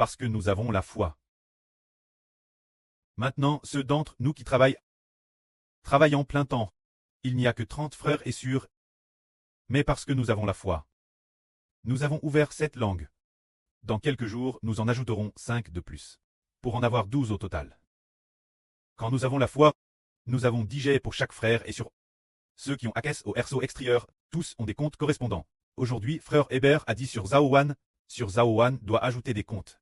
parce que nous avons la foi. Maintenant, ceux d'entre nous qui travaillent en plein temps, il n'y a que 30 frères et sœurs, mais parce que nous avons la foi. Nous avons ouvert 7 langues. Dans quelques jours, nous en ajouterons 5 de plus, pour en avoir 12 au total. Quand nous avons la foi, nous avons 10 jets pour chaque frère et sur ceux qui ont accès au RSO extérieur, tous ont des comptes correspondants. Aujourd'hui, frère Hébert a dit sur Zaowan doit ajouter des comptes.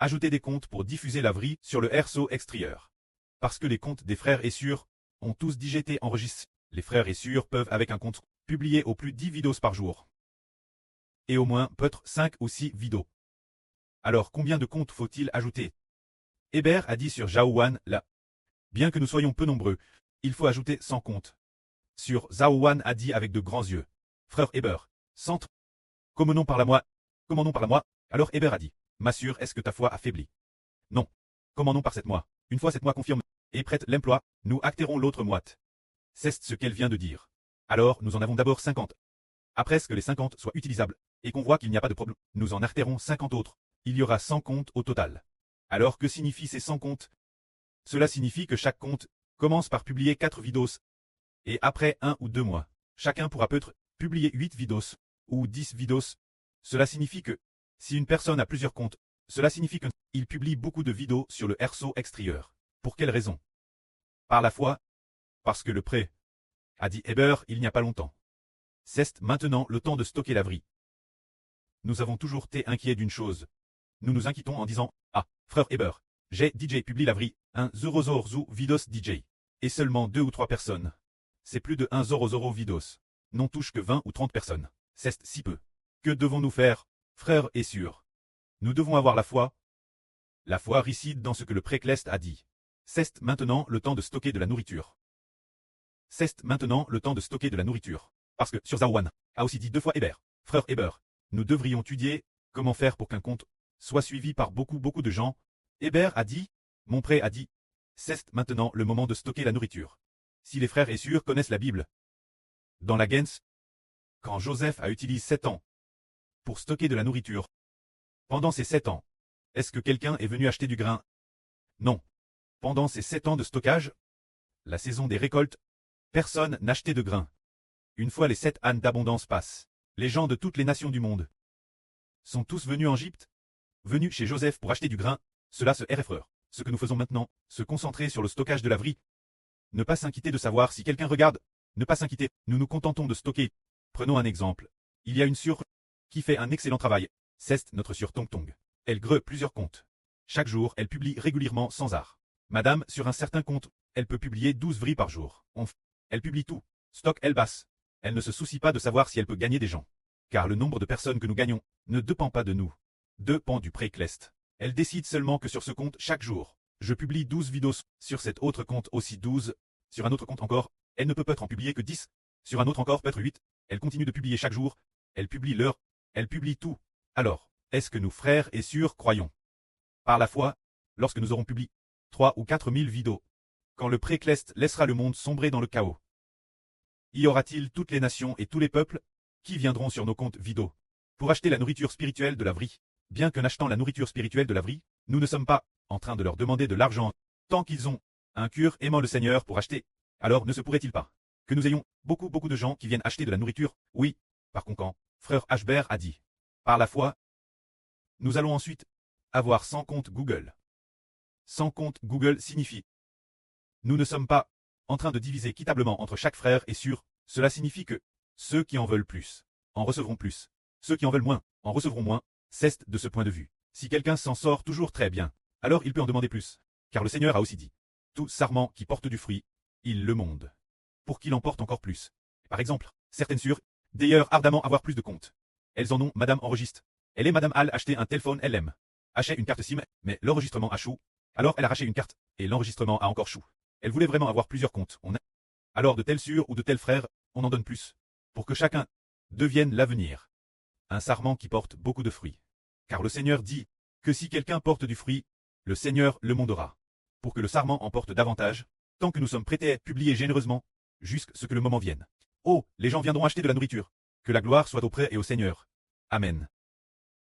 Ajouter des comptes pour diffuser la vraie sur le RSO extérieur. Parce que les comptes des frères et sœurs ont tous digité enregistré. Les frères et sœurs peuvent avec un compte publier au plus 10 vidéos par jour. Et au moins peut-être 5 ou 6 vidéos. Alors combien de comptes faut-il ajouter? Hébert a dit sur Zaowan là. Bien que nous soyons peu nombreux, il faut ajouter 100 comptes. Sur Zaowan a dit avec de grands yeux. Frère Hébert, centre. Commandons par la moi. Alors Hébert a dit. M'assure, est-ce que ta foi a faibli? Non. Commandons par cette moi. Une fois cette moi confirme et prête l'emploi, nous acterons l'autre moite. C'est ce qu'elle vient de dire. Alors nous en avons d'abord 50. Après ce que les 50 soient utilisables, et qu'on voit qu'il n'y a pas de problème, nous en arterons 50 autres. Il y aura 100 comptes au total. Alors que signifient ces 100 comptes? Cela signifie que chaque compte commence par publier 4 vidéos. Et après 1 ou 2 mois, chacun pourra peut-être publier 8 vidéos, ou 10 vidéos. Cela signifie que, si une personne a plusieurs comptes, cela signifie qu'il publie beaucoup de vidéos sur le RSO extérieur. Pour quelle raison? Par la foi. Parce que le prêt, a dit Hébert il n'y a pas longtemps. C'est maintenant le temps de stocker la vraie. Nous avons toujours été inquiets d'une chose. Nous nous inquiétons en disant, ah, frère Hébert, j'ai DJ publie la vraie, 1 zou vidéos DJ. Et seulement 2 ou 3 personnes. C'est plus de 1 vidéos. Non touche que 20 ou 30 personnes. C'est si peu. Que devons-nous faire, frères et sœurs? Nous devons avoir la foi. La foi réside dans ce que le précleste a dit. C'est maintenant le temps de stocker de la nourriture. C'est maintenant le temps de stocker de la nourriture. Parce que sur Zaowan a aussi dit 2 fois Hébert. Frère Hébert, nous devrions étudier comment faire pour qu'un compte soit suivi par beaucoup de gens. Hébert a dit, mon prêt a dit, c'est maintenant le moment de stocker la nourriture. Si les frères et sœurs connaissent la Bible. Dans la Gens, quand Joseph a utilisé 7 ans pour stocker de la nourriture. Pendant ces 7 ans, est-ce que quelqu'un est venu acheter du grain? Non. Pendant ces 7 ans de stockage, la saison des récoltes, personne n'achetait de grain. Une fois les 7 ânes d'abondance passent, les gens de toutes les nations du monde sont tous venus en Égypte, venus chez Joseph pour acheter du grain. Cela se RFR. Ce que nous faisons maintenant, se concentrer sur le stockage de la vraie. Ne pas s'inquiéter de savoir si quelqu'un regarde. Ne pas s'inquiéter, nous nous contentons de stocker. Prenons un exemple. Il y a une sœur qui fait un excellent travail. C'est notre sœur Tong Tong. Elle greu plusieurs comptes. Chaque jour, elle publie régulièrement sans art. Madame, sur un certain compte, elle peut publier 12 vries par jour. Elle publie tout. Stock, elle basse. Elle ne se soucie pas de savoir si elle peut gagner des gens. Car le nombre de personnes que nous gagnons ne dépend pas de nous. Dépend du précleste. Elle décide seulement que sur ce compte, chaque jour, je publie 12 vidéos. Sur cet autre compte aussi 12. Sur un autre compte encore, elle ne peut peut-être en publier que 10. Sur un autre encore peut-être 8. Elle continue de publier chaque jour. Elle publie l'heure. Elle publie tout. Alors, est-ce que nous frères et sœurs croyons? Par la foi, lorsque nous aurons publié 3 ou 4 000 vidéos, quand le précleste laissera le monde sombrer dans le chaos, y aura-t-il toutes les nations et tous les peuples qui viendront sur nos comptes vidéo pour acheter la nourriture spirituelle de la vraie? Bien qu'en achetant la nourriture spirituelle de la vraie, nous ne sommes pas en train de leur demander de l'argent tant qu'ils ont un cœur aimant le Seigneur pour acheter. Alors ne se pourrait-il pas que nous ayons beaucoup de gens qui viennent acheter de la nourriture? Oui, par conséquent, frère Hébert a dit. Par la foi, nous allons ensuite avoir 100 comptes Google. 100 comptes Google signifie nous ne sommes pas en train de diviser équitablement entre chaque frère et sœur. Cela signifie que ceux qui en veulent plus en recevront plus. Ceux qui en veulent moins en recevront moins. C'est de ce point de vue. Si quelqu'un s'en sort toujours très bien, alors il peut en demander plus. Car le Seigneur a aussi dit, tout sarment qui porte du fruit, il le monde. Pour qu'il en porte encore plus. Par exemple, certaines sœurs, d'ailleurs ardemment avoir plus de comptes. Elles en ont, madame enregistre. Elle et madame Al acheter un téléphone, elle aime. Acheter une carte SIM, mais l'enregistrement a chou. Alors elle a racheté une carte, et l'enregistrement a encore chou. Elle voulait vraiment avoir plusieurs comptes. Alors de telles sœurs ou de tels frères, on en donne plus. Pour que chacun devienne l'avenir. Un sarment qui porte beaucoup de fruits. Car le Seigneur dit que si quelqu'un porte du fruit, le Seigneur le mondera. Pour que le sarment en porte davantage, tant que nous sommes prêtés à publier généreusement, jusqu'à ce que le moment vienne. Oh, les gens viendront acheter de la nourriture. Que la gloire soit auprès et au Seigneur. Amen.